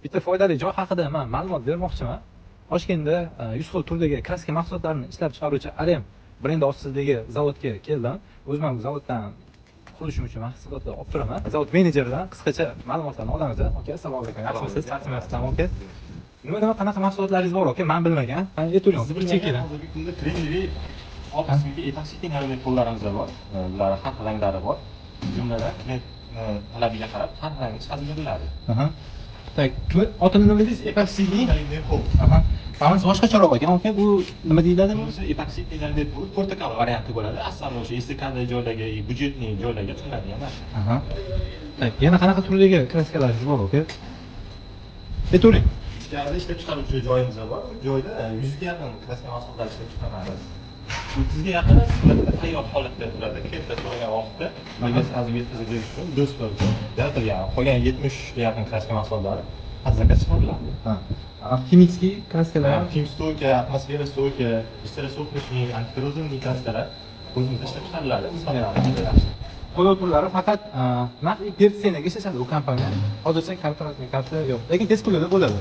Bitta foydali joy haqida men ma'lumot bermoqchiman. Toshkentda 100 xil turdagi kraska mahsulotlarini ishlab chiqaruvchi Arem brendi ostidagi zavodga keldim. O'zim bu zavoddan qurilish uchun mahsulotlar olib turaman. Zavod menejeridan qisqacha ma'lumotlarni olamiz. Aka, assalomu alaykum. Yaxshimisiz? Yaxshimisizmi, aka? Nima qanaqa mahsulotlaringiz bor, aka? Men bilmagan. Ayturing, bir chekinglar. Hozirgi kunda trendy optimizmga epoxi texnologik qo'llarimiz bor. Bular har xil ranglari bor. Jumladan talabiga qarab har rang chiqariladi. Tak, otini nima dedingiz? Epoxi qo'l. Mana boshqacharoq ekan, aka. Bu nima deyiladi? Bunisi epoxi texnologik qo'l portakal varianti bo'ladi. Aslida o'sha estakada joylarga, byudjetli joylarga chiqadigan narsa. Tak, yana qanaqa turdagi kraskalaringiz bor, aka? Ayturing. Ichkarida ishlab chiqaruvchi joyimiz bor. Joyda 100 ga yaqin kraska mahsulotlar ishlab chiqaramiz. 30 ga yaqin tayyor holatda turadi. Katta so'ragan vaqtda magazin yetkazib berish uchun do'stlar uchun yaratilgan. Qolgan 70 ga yaqin kraska mahsulotlari hazaka chiqariladi. Kimikskiy kraskalar, Kimstoyka, atmosfera stoyka, stereosofishning, antikorrozivniy kraskalar o'zimizda ishlab chiqariladi. qo'lov turlari faqat naqd persiyanaga ishlashadi u kompaniya. Hozircha kontrakt yo'q, lekin tez kunlarda bo'ladi.